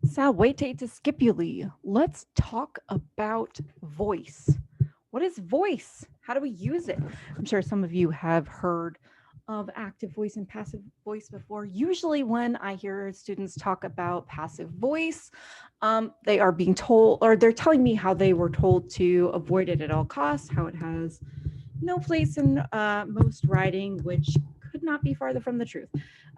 Salvete to scipuli. Let's talk about voice. What is voice? How do we use it? I'm sure some of you have heard of active voice and passive voice before. Usually, when I hear students talk about passive voice, they are being told, or they're telling me how they were told to avoid it at all costs, how it has no place in most writing, which could not be farther from the truth.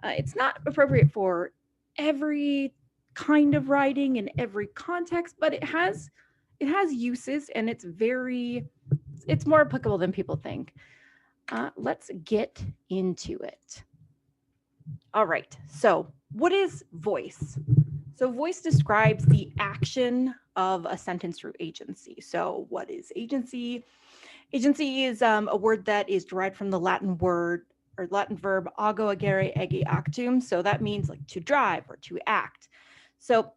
It's not appropriate for every kind of writing in every context, but it has uses, and it's more applicable than people think. Let's get into it. All right. So, what is voice? So, voice describes the action of a sentence through agency. So, what is agency? Agency is a word that is derived from the Latin word or Latin verb ago, agere, ege, actum. So that means like to drive or to act. So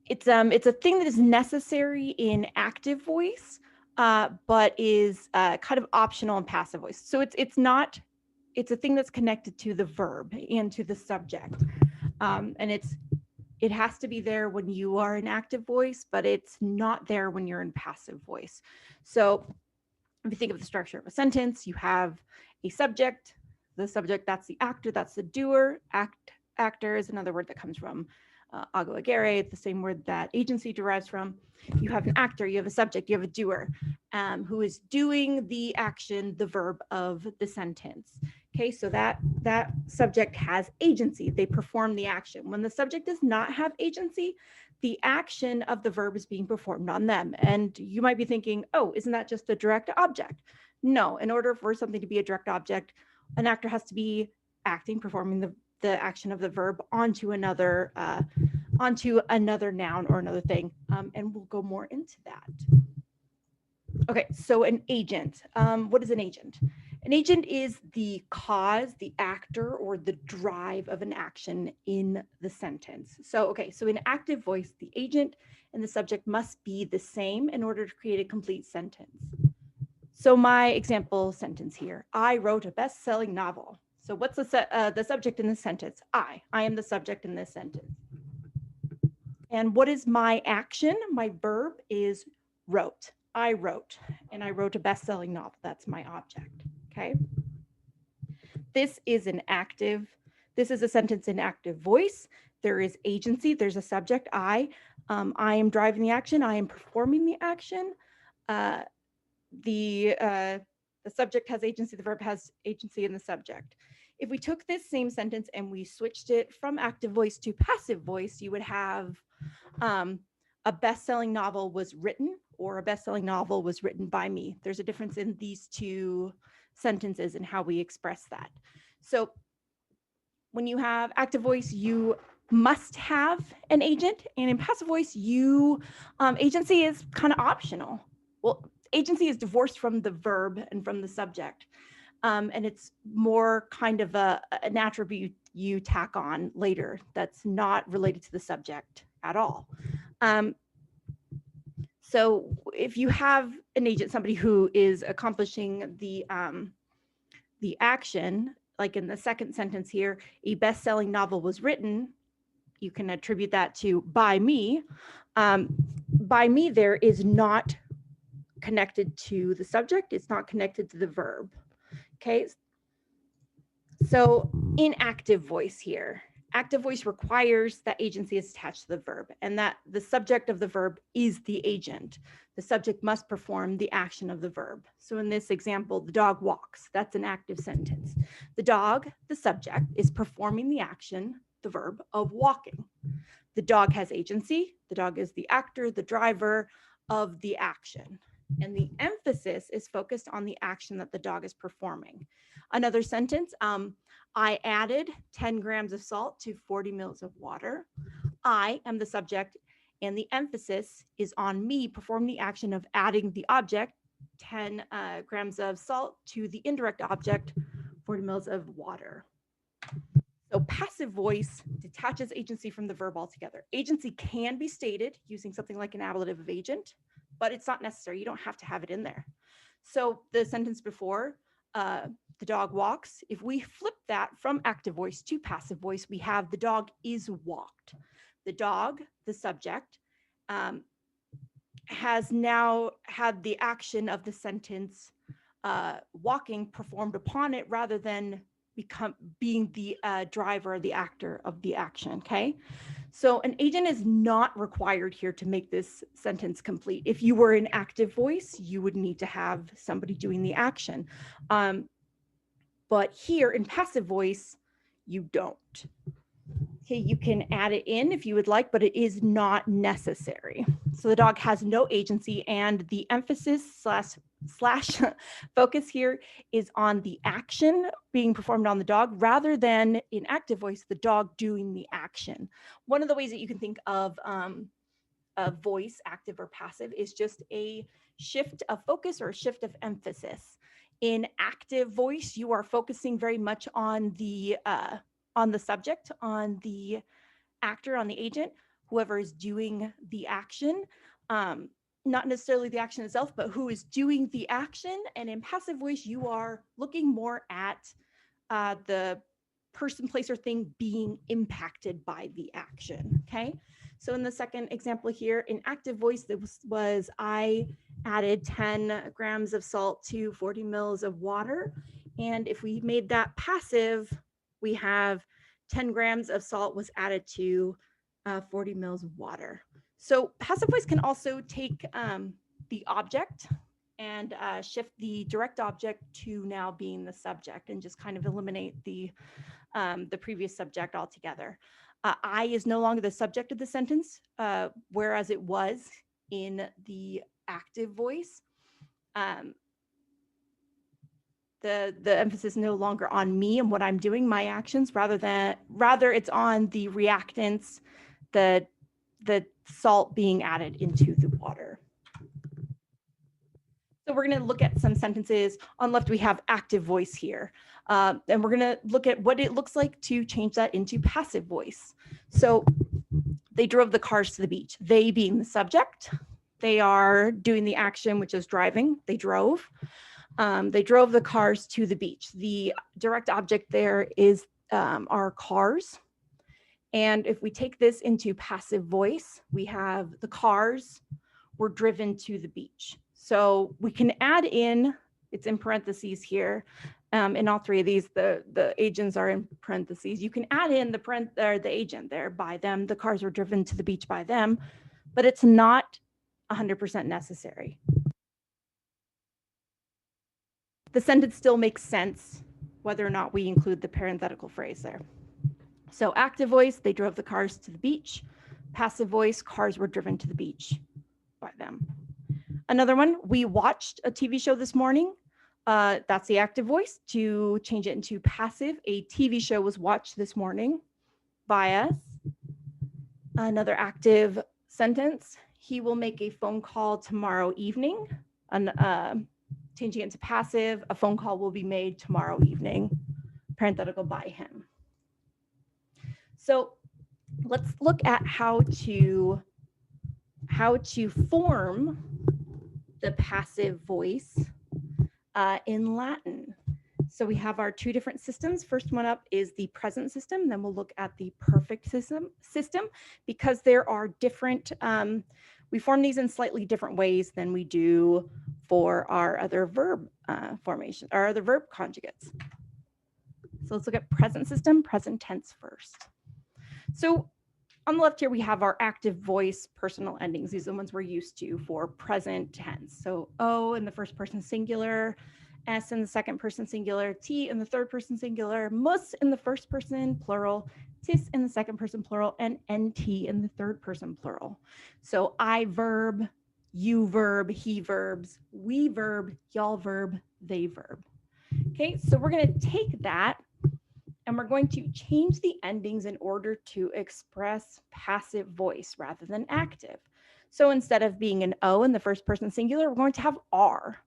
it's a thing that is necessary in active voice, but is kind of optional in passive voice. So it's not it's a thing that's connected to the verb and to the subject, and it has to be there when you are in active voice, but it's not there when you're in passive voice. So if you think of the structure of a sentence, you have a subject. The subject, that's the actor, that's the doer. Actor is another word that comes from ago agere, the same word that agency derives from. You have an actor, you have a subject, you have a doer who is doing the action, the verb of the sentence. Okay, so that subject has agency. They perform the action. When the subject does not have agency, the action of the verb is being performed on them. And you might be thinking, oh, isn't that just a direct object? No, in order for something to be a direct object, an actor has to be acting, performing the action of the verb onto another noun or another thing. And we'll go more into that. Okay, so an agent. What is an agent? An agent is the cause, the actor, or the drive of an action in the sentence. So, okay, so in active voice, the agent and the subject must be the same in order to create a complete sentence. So, my example sentence here: I wrote a best-selling novel. So, what's the subject in this sentence? I am the subject in this sentence. And what is my action? My verb is wrote. I wrote, and I wrote a best-selling novel. That's my object. Okay. This is a sentence in active voice. There is agency. There's a subject, I. I am driving the action. I am performing the action. Uh, the subject has agency. The verb has agency in the subject. If we took this same sentence and we switched it from active voice to passive voice, you would have a best-selling novel was written, or a best-selling novel was written by me. There's a difference in these two sentences and how we express that. So when you have active voice, you must have an agent, and in passive voice, agency is kind of optional. Well, agency is divorced from the verb and from the subject, and it's more kind of an attribute you tack on later that's not related to the subject at all. So if you have an agent, somebody who is accomplishing the action, like in the second sentence here, a best-selling novel was written, you can attribute that to by me. By me there is not connected to the subject. It's not connected to the verb. Okay. So in active voice here, active voice requires that agency is attached to the verb and that the subject of the verb is the agent. The subject must perform the action of the verb. So in this example, the dog walks. That's an active sentence. The dog, the subject, is performing the action, the verb, of walking. The dog has agency. The dog is the actor, the driver of the action. And the emphasis is focused on the action that the dog is performing. Another sentence, I added 10 grams of salt to 40 mils of water. I am the subject, and the emphasis is on me performing the action of adding the object, 10 grams of salt, to the indirect object, 40 mils of water. So passive voice detaches agency from the verb altogether. Agency can be stated using something like an ablative of agent, but it's not necessary. You don't have to have it in there. So the sentence before, the dog walks. If we flip that from active voice to passive voice, we have the dog is walked. The dog, the subject, has now had the action of the sentence walking performed upon it rather than being the driver, the actor of the action, okay? So an agent is not required here to make this sentence complete. If you were in active voice, you would need to have somebody doing the action. But here in passive voice, you don't. Okay, you can add it in if you would like, but it is not necessary. So the dog has no agency, and the emphasis slash focus here is on the action being performed on the dog rather than in active voice, the dog doing the action. One of the ways that you can think of a voice, active or passive, is just a shift of focus or a shift of emphasis. In active voice, you are focusing very much on the subject, on the actor, on the agent, whoever is doing the action. Not necessarily the action itself, but who is doing the action. And in passive voice, you are looking more at the person, place, or thing being impacted by the action, okay? So in the second example here, in active voice, this was I added 10 grams of salt to 40 mils of water. And if we made that passive, we have 10 grams of salt was added to 40 mils of water. So passive voice can also take the object and shift the direct object to now being the subject and just kind of eliminate the previous subject altogether. I is no longer the subject of the sentence, whereas it was in the active voice. The emphasis is no longer on me and what I'm doing, my actions, rather it's on the reactants, the salt being added into the water. So we're going to look at some sentences. On left, we have active voice here. And we're going to look at what it looks like to change that into passive voice. So they drove the cars to the beach. They being the subject. They are doing the action, which is driving. They drove. They drove the cars to the beach. The direct object there is our cars. And if we take this into passive voice, we have the cars were driven to the beach. So we can add in, it's in parentheses here. In all three of these, the agents are in parentheses. You can add in the agent there by them. The cars were driven to the beach by them, but it's not 100% necessary. The sentence still makes sense whether or not we include the parenthetical phrase there. So active voice, they drove the cars to the beach. Passive voice, cars were driven to the beach by them. Another one, we watched a TV show this morning. That's the active voice. To change it into passive, a TV show was watched this morning by us. Another active sentence, he will make a phone call tomorrow evening. Changing it to passive, a phone call will be made tomorrow evening, parenthetical by him. So let's look at how to form the passive voice in Latin. So we have our two different systems. First one up is the present system. Then we'll look at the perfect system because there are different, we form these in slightly different ways than we do for our other verb formation, our other verb conjugates. So let's look at present system, present tense first. So on the left here, we have our active voice personal endings. These are the ones we're used to for present tense. So O in the first person singular, S in the second person singular, T in the third person singular, mus in the first person plural, tis in the second person plural, and NT in the third person plural. So I verb, you verb, he verbs, we verb, y'all verb, they verb. Okay, so we're going to take that and we're going to change the endings in order to express passive voice rather than active. So instead of being an O in the first person singular, we're going to have R.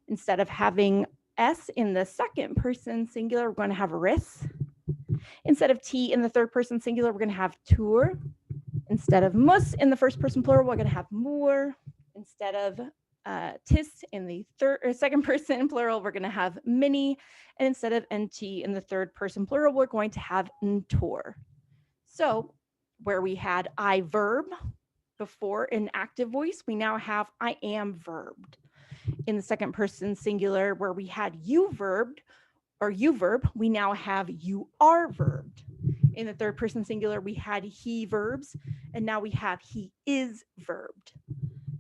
Instead of having S in the second person singular, we're going to have ris. Instead of T in the third person singular, we're going to have tur. Instead of mus in the first person plural, we're going to have mur. Instead of tis. In the second person plural, we're going to have many. And instead of nt in the third person plural, we're going to have ntor. So where we had I verb before in active voice, we now have I am verbed. In the second person singular, where we had you verbed or you verb, we now have you are verbed. In the third person singular, we had he verbs, and now we have he is verbed.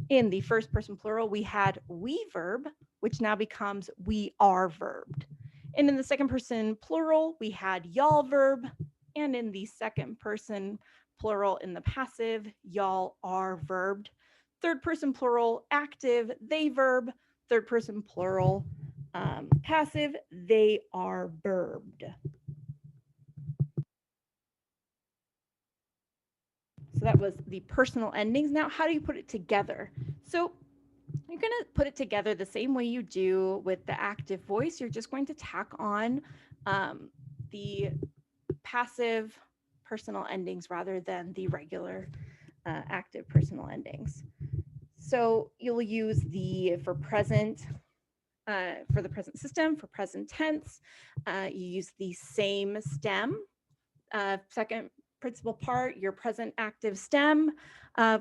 In the first person plural, we had we verb, which now becomes we are verbed. And in the second person plural, we had y'all verb. And in the second person plural in the passive, y'all are verbed. Third person plural, active, they verb. Third person plural, passive, they are verbed. So that was the personal endings. Now, how do you put it together? So you're going to put it together the same way you do with the active voice. You're just going to tack on the passive personal endings rather than the regular active personal endings. So you'll use the for present, for the present system, for present tense, you use the same stem, second principal part, your present active stem.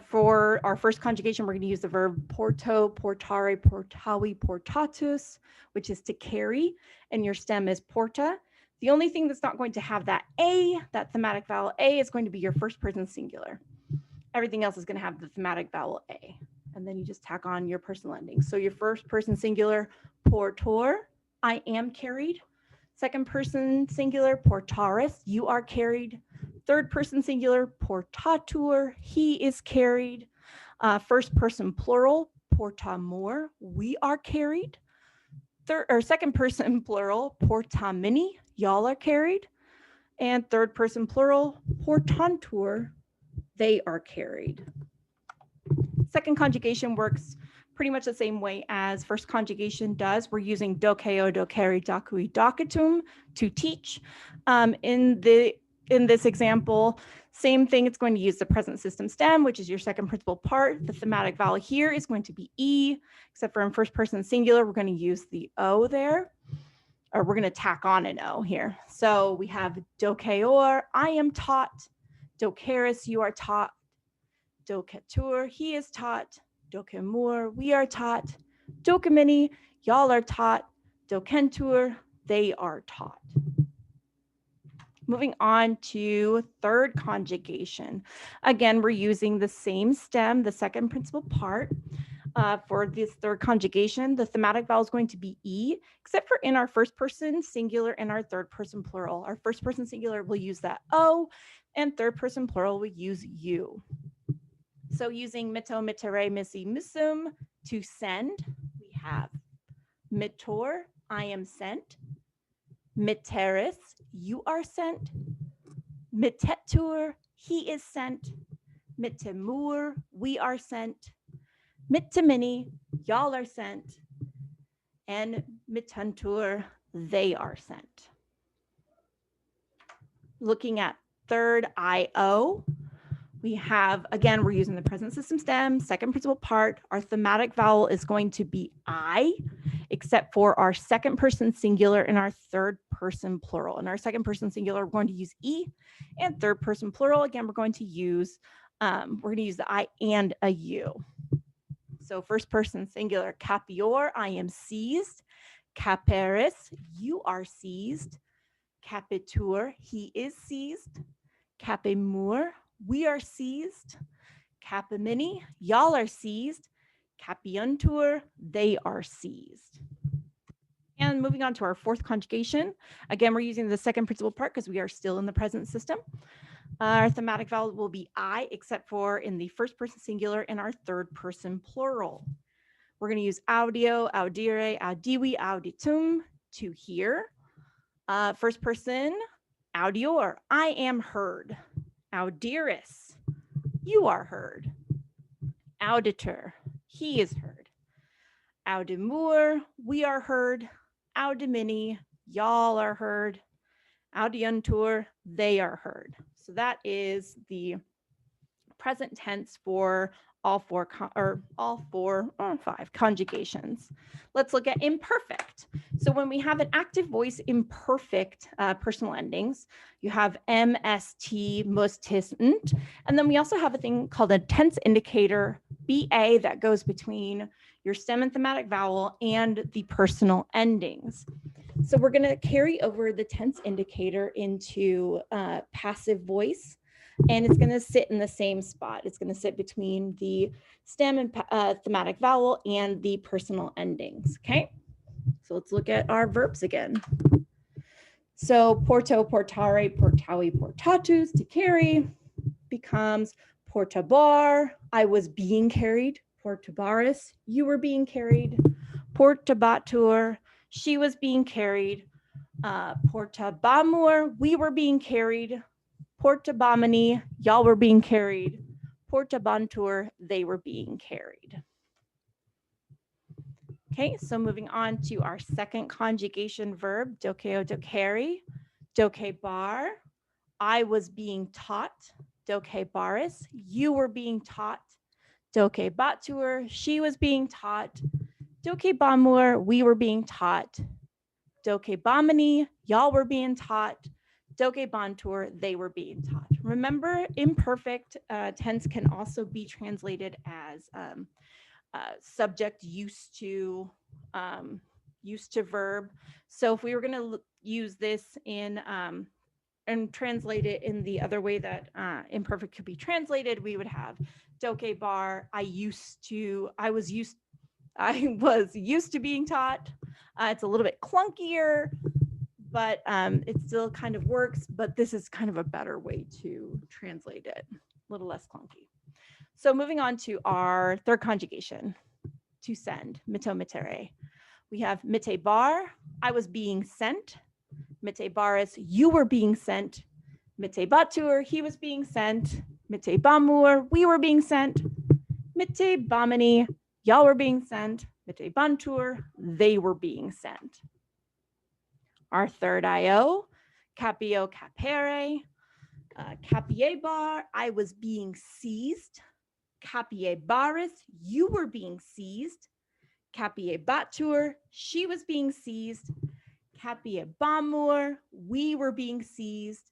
For our first conjugation, we're going to use the verb porto, portare, portavi, portatus, which is to carry, and your stem is porta. The only thing that's not going to have that A, that thematic vowel A, is going to be your first person singular. Everything else is going to have the thematic vowel A. And then you just tack on your personal endings. So your first person singular, portor, I am carried. Second person singular, portaris, you are carried. Third person singular, portatur, he is carried. First person plural, portamur, we are carried. Third or second person plural, portamini, y'all are carried. And third person plural, portantur, they are carried. Second conjugation works pretty much the same way as first conjugation does. We're using dokeo, dokeri, dakui, dokatum to teach. In this example, same thing, it's going to use the present system stem, which is your second principal part. The thematic vowel here is going to be E, except for in first person singular, we're going to use the O there, or we're going to tack on an O here. So we have dokeor, I am taught. Dokeris, you are taught. Doketur, he is taught. Dokemur, we are taught. Dokemini, y'all are taught. Dokentur, they are taught. Moving on to third conjugation. Again, we're using the same stem, the second principal part. For this third conjugation, the thematic vowel is going to be E, except for in our first person singular and our third person plural. Our first person singular will use that O, and third person plural will use U. So using mito, mitere, misi, misum to send, we have mitor, I am sent. Miteris, you are sent. Mitetur, he is sent. Mitemur, we are sent. Mitemini, y'all are sent. And mitantur, they are sent. Looking at third IO, we have, again, we're using the present system stem, second principal part. Our thematic vowel is going to be I, except for our second person singular and our third person plural. In our second person singular, we're going to use E, and third person plural, again, we're going to use the I and a U. So first person singular, capior, I am seized. Caperis, you are seized. Capitur, he is seized. Capimur, we are seized. Capimini, y'all are seized. Capiuntur, they are seized. And moving on to our fourth conjugation. Again, we're using the second principal part because we are still in the present system. Our thematic vowel will be I, except for in the first person singular and our third person plural. We're going to use audio, audire, audivi, auditum, to hear. First person, audior, I am heard. Audiris, you are heard. Auditor, he is heard. Audimur, we are heard. Audimini, y'all are heard. Audiuntur, they are heard. So that is the present tense for all four five conjugations. Let's look at imperfect. So when we have an active voice, imperfect personal endings, you have m, s, t, mus, tis, nt. And then we also have a thing called a tense indicator, ba, that goes between your stem and thematic vowel and the personal endings. So we're going to carry over the tense indicator into passive voice, and it's going to sit in the same spot. It's going to sit between the stem and thematic vowel and the personal endings. Okay, so let's look at our verbs again. So porto, portare, portavi, portatus, to carry, becomes portabar, I was being carried. Portabaris, you were being carried. Portabatur, she was being carried. Portabamur, we were being carried. Portabamini, y'all were being carried. Portabantur, they were being carried. Okay, so moving on to our second conjugation verb, dokeo dokeri, doke bar, I was being taught. Doke baris, you were being taught. Doke batur, she was being taught. Doke bamur, we were being taught. Doke bamini, y'all were being taught. Doke bantur, they were being taught. Remember, imperfect tense can also be translated as subject used to verb. So if we were going to use this in and translate it in the other way that imperfect could be translated, we would have doke bar, I was used to being taught. It's a little bit clunkier, but it still kind of works, but this is kind of a better way to translate it, a little less clunky. So moving on to our third conjugation, to send, mito mitere. We have mite bar, I was being sent. Mite baris, you were being sent. Mite batur, he was being sent. Mite bamur, we were being sent. Mite bamini, y'all were being sent. Mite bantur, they were being sent. Our third IO, capio capere. Capie bar, I was being seized. Capie baris, you were being seized. Capie batur, she was being seized. Capie bamur, we were being seized.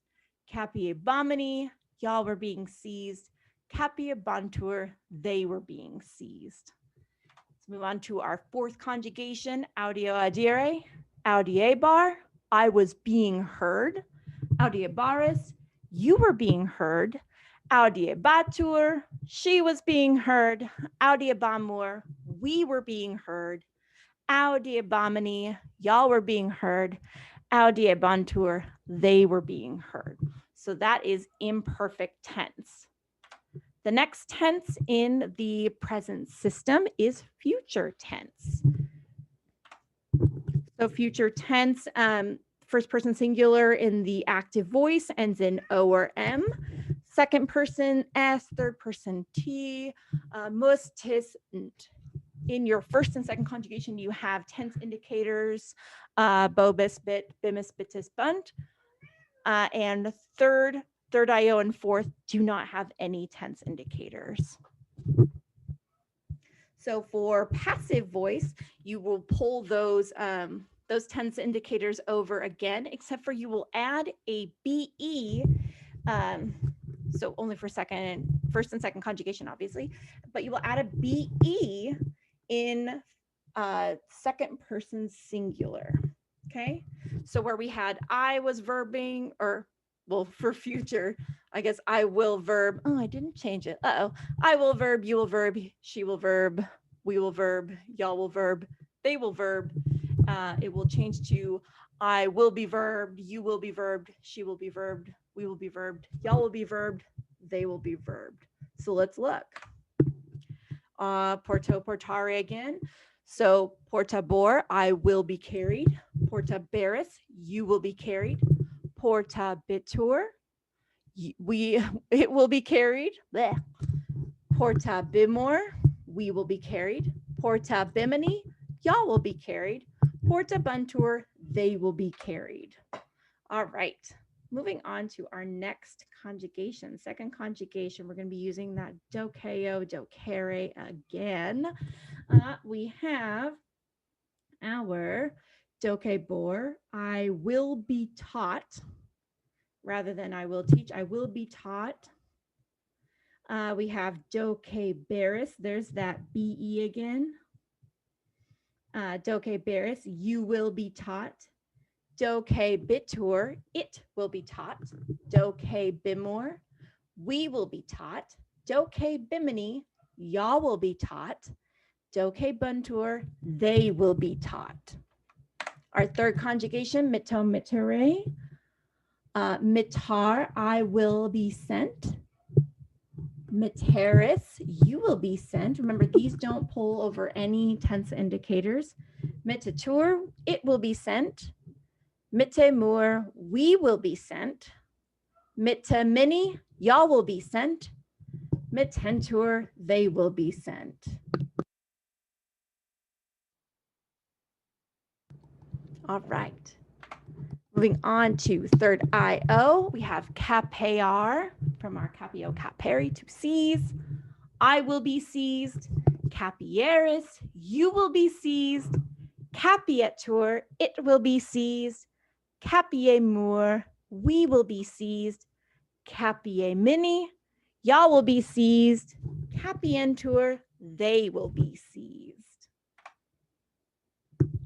Capie bamini, y'all were being seized. Capie bantur, they were being seized. Let's move on to our fourth conjugation, audio adire. Audie bar, I was being heard. Audie baris, you were being heard. Audie batur, she was being heard. Audie bamur, we were being heard. Audie bamini, y'all were being heard. Audie bantur, they were being heard. So that is imperfect tense. The next tense in the present system is future tense. So future tense, first person singular in the active voice ends in O or M. Second person S, third person T, mus, tis, nt. In your first and second conjugation, you have tense indicators, bo, bis, bit, bimis, bitis, bunt. And third IO and fourth do not have any tense indicators. So for passive voice, you will pull those tense indicators over again, except for you will add a BE. So only for first and second conjugation, obviously, but you will add a BE in second person singular. Okay, so where we had I was verbing, or well, for future, I guess I will verb. Oh, I didn't change it. I will verb, you will verb, she will verb, we will verb, y'all will verb, they will verb. It will change to I will be verbed, you will be verbed, she will be verbed, we will be verbed, y'all will be verbed, they will be verbed. So let's look. Porto, portare again. So portabor, I will be carried. Portabaris, you will be carried. Portabitur, it will be carried. Blech. Portabimor, we will be carried. Portabimini, y'all will be carried. Portabuntur, they will be carried. All right. Moving on to our next conjugation, second conjugation, we're going to be using that dokeo, dokere again. We have our dokebor, I will be taught, rather than I will teach, I will be taught. We have dokeberis, there's that be again. Dokeberis, you will be taught. Dokebitur, it will be taught. Dokebimor, we will be taught. Dokebimini, y'all will be taught. Dokebuntur, they will be taught. Our third conjugation, mito mitere. Mitar, I will be sent. Miteris, you will be sent. Remember, these don't pull over any tense indicators. Mitatur, it will be sent. Mitemur, we will be sent. Mitemini, y'all will be sent. Mitentur, they will be sent. All right. Moving on to third IO, we have capear, from our capio capere, to seize. I will be seized. Capieris, you will be seized. Capietur, it will be seized. Capiemur, we will be seized. Capiemini, y'all will be seized. Capientur, they will be seized.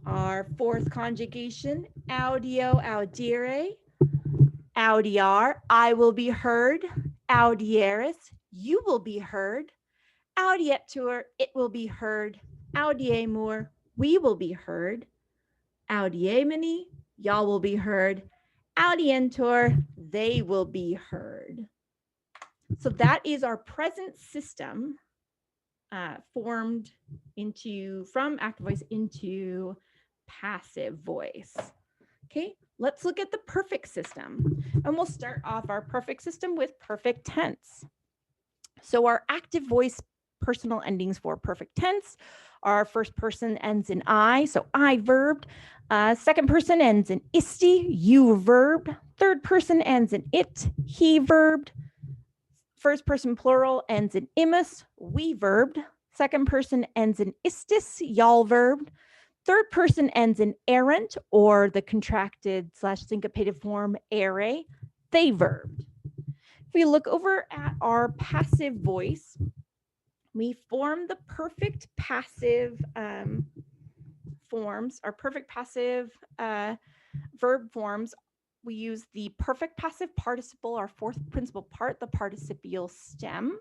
Our fourth conjugation, audio, audire. Audiar, I will be heard. Audieris, you will be heard. Audietur, it will be heard. Audiemur, we will be heard. Audiemini, y'all will be heard. Audientur, they will be heard. So that is our present system formed from active voice into passive voice. Okay, let's look at the perfect system. And we'll start off our perfect system with perfect tense. So our active voice personal endings for perfect tense, our first person ends in I, so I verbed. Second person ends in isti, you verbed. Third person ends in it, he verbed. First person plural ends in imus, we verbed. Second person ends in istis, y'all verbed. Third person ends in errant, or the contracted / syncopated form ere, they verbed. If we look over at our passive voice, we form the perfect passive forms, our perfect passive verb forms. We use the perfect passive participle, our fourth principal part, the participial stem,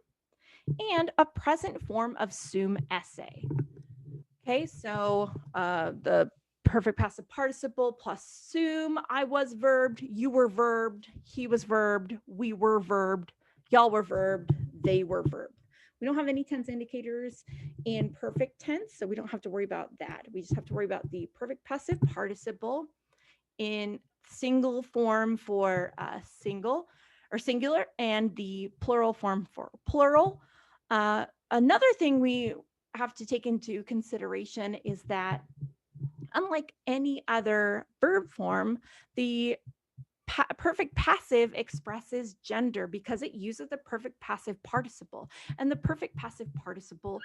and a present form of sum esse. Okay, so the perfect passive participle plus sum, I was verbed, you were verbed, he was verbed, we were verbed, y'all were verbed, they were verbed. We don't have any tense indicators in perfect tense, so we don't have to worry about that. We just have to worry about the perfect passive participle in single form for single or singular, and the plural form for plural. Another thing we have to take into consideration is that unlike any other verb form, the perfect passive expresses gender because it uses the perfect passive participle, and the perfect passive participle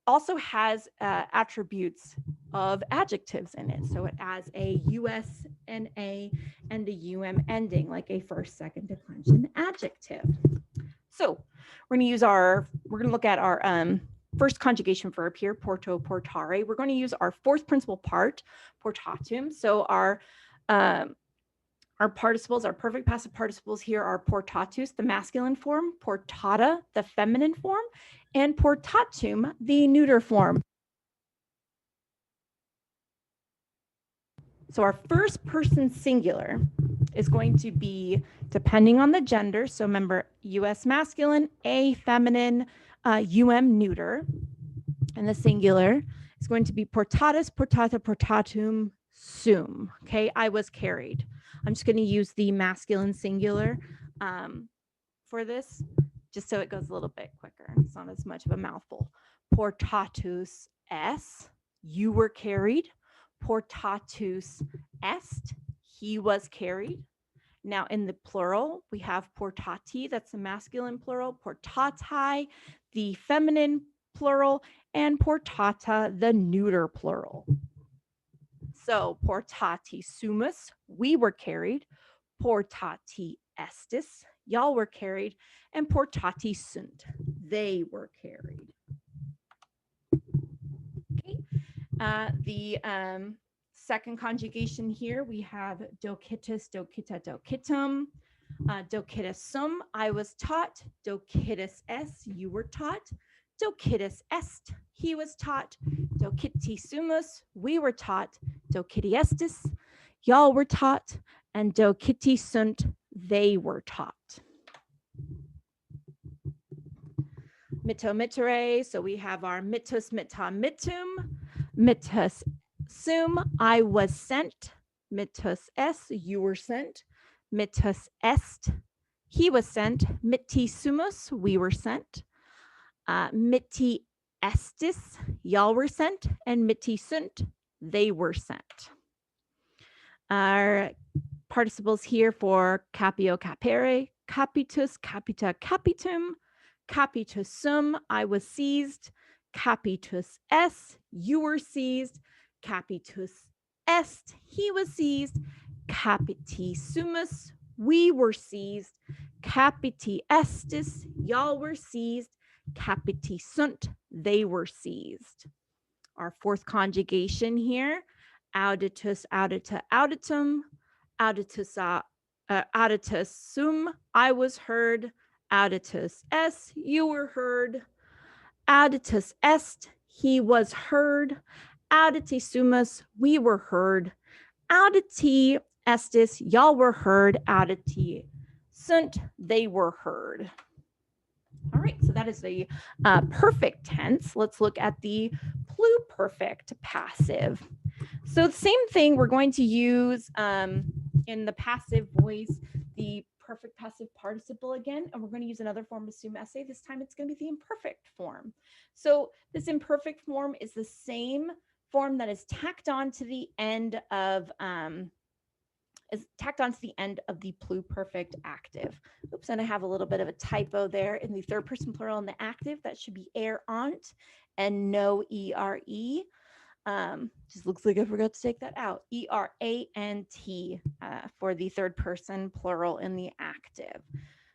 also has attributes of adjectives in it. So it has a US and a ending, like a first, second declension adjective. So we're going to look at our first conjugation verb here, porto, portare. We're going to use our fourth principal part, portatum. So our participles, our perfect passive participles here are portatus, the masculine form, portata, the feminine form, and portatum, the neuter form. So our first person singular is going to be, depending on the gender, so remember, US masculine, A feminine, neuter, and the singular is going to be portatus, portata, portatum, sum. Okay, I was carried. I'm just going to use the masculine singular for this, just so it goes a little bit quicker. It's not as much of a mouthful. Portatus est, you were carried. Portatus est, he was carried. Now in the plural, we have portati, that's the masculine plural, portatai, the feminine plural, and portata, the neuter plural. So portati sumus, we were carried, portati estis, y'all were carried, and portati sunt, they were carried. Okay. The second conjugation here, we have dokitus, dokita, dokitum, dokitus sum, I was taught, dokitus es, you were taught, dokitus est, he was taught, dokiti sumus, we were taught, dokiti estis, y'all were taught, and dokiti sunt, they were taught. Mito mitere, so we have our mitus mita mitum, mitus sum, I was sent, mitus es, you were sent, mitus est, he was sent, miti sumus, we were sent, miti estis, y'all were sent, and miti sunt, they were sent. Our participles here for capio capere, capitus, capita, capitum, capitus sum, I was seized, capitus es, you were seized, capitus est, he was seized, capiti sumus, we were seized, capiti estis, y'all were seized, capiti sunt, they were seized. Our fourth conjugation here, auditus, audita, auditum, auditus, auditus sum, I was heard, auditus es, you were heard, auditus est, he was heard, auditi sumus, we were heard, auditi estis, y'all were heard, auditi sunt, they were heard. All right, so that is the perfect tense. Let's look at the pluperfect passive. So the same thing we're going to use in the passive voice, the perfect passive participle again, and we're going to use another form of sum essay. This time it's going to be the imperfect form. So this imperfect form is the same form that is tacked on to the end of the pluperfect active. Oops, and I have a little bit of a typo there in the third person plural in the active. That should be erant and no ere. Just looks like I forgot to take that out. erant for the third person plural in the active.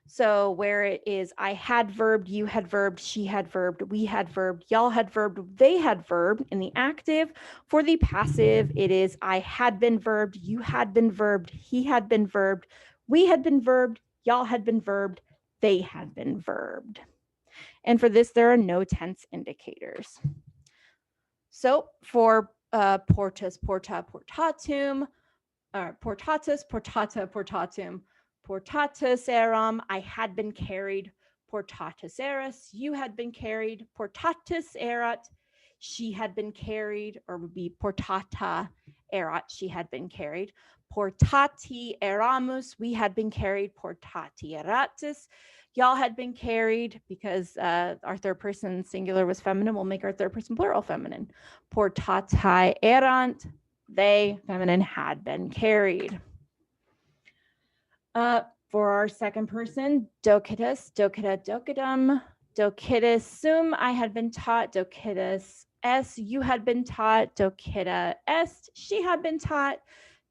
So where it is I had verbed, you had verbed, she had verbed, we had verbed, y'all had verbed, they had verbed in the active. For the passive, it is I had been verbed, you had been verbed, he had been verbed, we had been verbed, y'all had been verbed, they had been verbed. And for this, there are no tense indicators. So for portus, porta, portatum, portatus, portata, portatum, portatus eram, I had been carried, portatus eras, you had been carried, portatus erat, she had been carried, or would be portata erat, she had been carried, portati eramus, we had been carried, portati eratus, y'all had been carried, because our third person singular was feminine, we'll make our third person plural feminine. Portatai erant, they, feminine, had been carried. For our second person, dokitus, dokita, dokitum, dokitus sum, I had been taught, dokitus es, you had been taught, dokita est, she had been taught,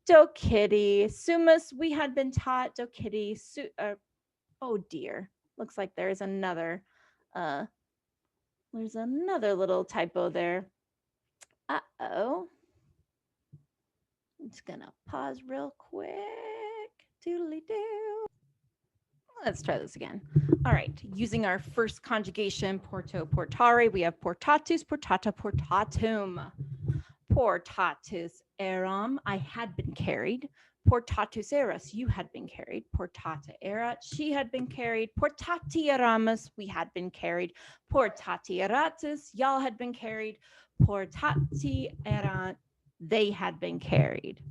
dokiti sumus, we had been taught, dokiti oh dear, looks like there's another little typo there. Uh-oh. I'm just gonna pause real quick. Doodly-doo. Let's try this again. All right, using our first conjugation, porto, portare, we have portatus, portata, portatum. Portatus eram, I had been carried. Portatus eras, you had been carried. Portata erat, she had been carried. Portati eramus, we had been carried. Portati eratus, y'all had been carried. Portati erant, they had been carried.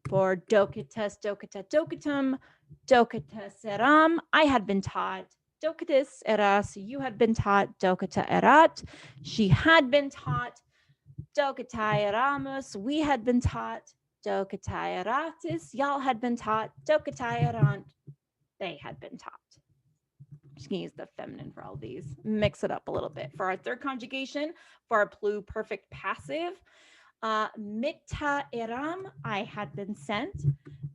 For dokitus, dokita, dokitum, dokitus eram, I had been taught. Dokitus eras, you had been taught. Dokita erat, she had been taught. Dokita eramus, we had been taught. Dokatayaratis, y'all had been taught. Dokatayarant, they had been taught. Just gonna use the feminine for all these. Mix it up a little bit. For our third conjugation, for our pluperfect passive, Mita eram, I had been sent.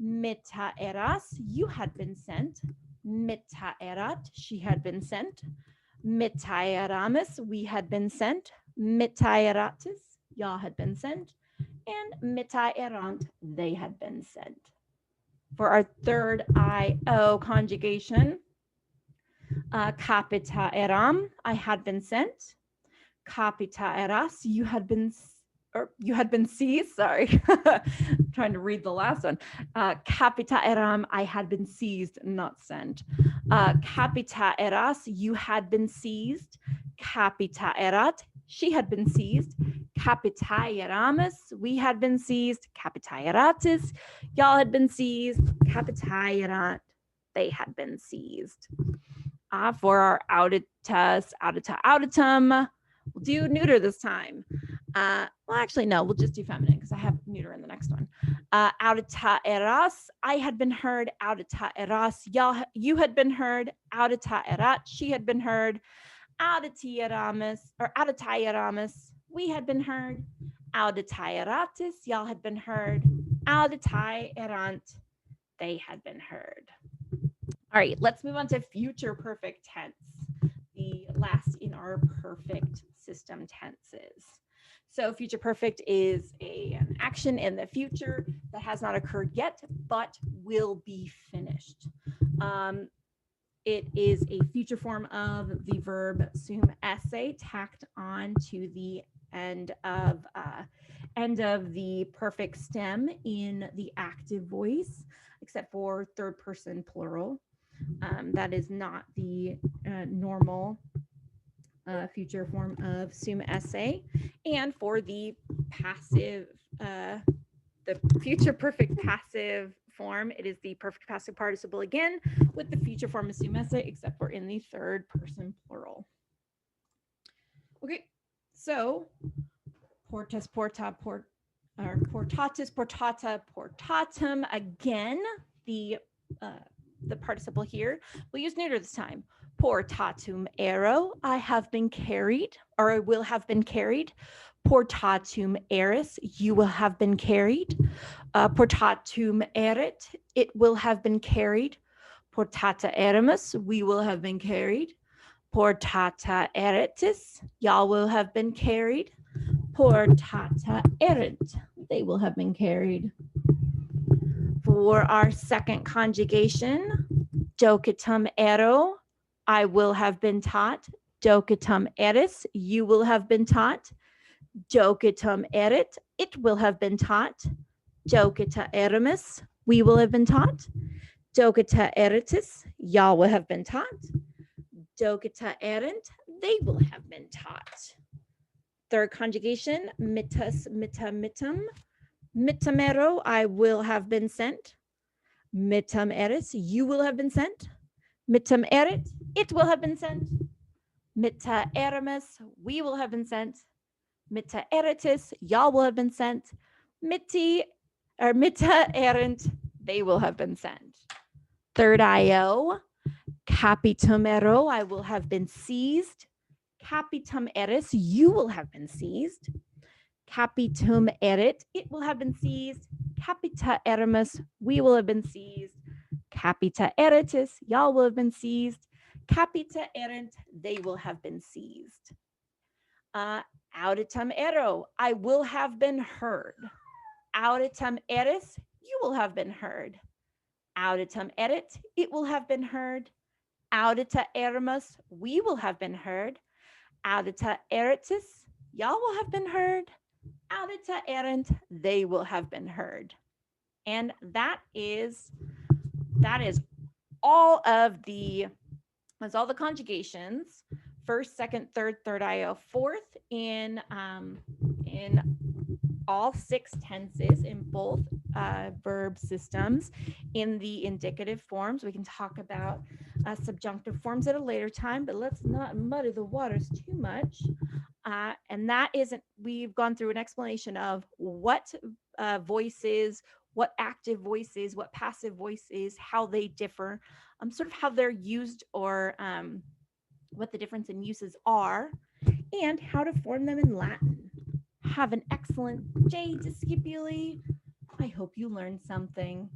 Mita eras, you had been sent. Mita erat, she had been sent. Mita eramis, we had been sent. Mita eratis, y'all had been sent. And mita erant, they had been sent. For our third IO conjugation, capita eram, I had been sent. Capita eras, you had been seized. Sorry, trying to read the last one. Capita eram, I had been seized, not sent. Capita eras, you had been seized. Capita erat, she had been seized. Capita eramis, we had been seized. Capita eratis, y'all had been seized. Capita erat, they had been seized. For our auditus, audita, auditum, we'll do neuter this time. Well, actually, no, we'll just do feminine because I have neuter in the next one. Audita eras, I had been heard. Audita eras, y'all, you had been heard. Audita erat, she had been heard. Audita eramis, or audita eramis, we had been heard. Audita eratis, y'all had been heard. Audita erant, they had been heard. All right, let's move on to future perfect tense, the last in our perfect system tenses. So future perfect is an action in the future that has not occurred yet, but will be finished. It is a future form of the verb sum esse tacked on to the end of the perfect stem in the active voice, except for third person plural. That is not the normal future form of sum esse. And for the passive, the future perfect passive form, it is the perfect passive participle again with the future form of sum esse, except for in the third person plural. Okay, so portas, porta, port, or portatus, portata, portatum. Again, the participle here. We'll use neuter this time. Portatum ero, I have been carried, or I will have been carried. Portatum eris, you will have been carried. Portatum erit, it will have been carried. Portata erimus, we will have been carried. Portata eritis, y'all will have been carried. Portata erit, they will have been carried. For our second conjugation, docetum ero, I will have been taught. Docetum eris, you will have been taught. Docetum erit, it will have been taught. Doceta erimus, we will have been taught. Doceta eritis, y'all will have been taught. Doceta erint, they will have been taught. Third conjugation, mitus, mita, mitum. Mitamero, I will have been sent. Mitam eris, you will have been sent. Mitam erit, it will have been sent. Mita erimus, we will have been sent. Mita eritis, y'all will have been sent. Mita erint, they will have been sent. Third IO, capitum ero, I will have been seized. Capitum eris, you will have been seized. Capitum erit, it will have been seized. Capita erimus, we will have been seized. Capita eritis, y'all will have been seized. Capita erint, they will have been seized. Auditum ero, I will have been heard. Auditum eris, you will have been heard. Auditum erit, it will have been heard. Audita erimus, we will have been heard. Audita eritis, y'all will have been heard. Audita erint, they will have been heard. And that is all of the conjugations, first, second, third IO, fourth in all six tenses in both verb systems in the indicative forms. We can talk about subjunctive forms at a later time, but let's not muddy the waters too much. And that isn't, we've gone through an explanation of what voice is, what active voice is, what passive voice is, how they differ, sort of how they're used, or what the difference in uses are, and how to form them in Latin. Have an excellent day, Discipuli. I hope you learned something.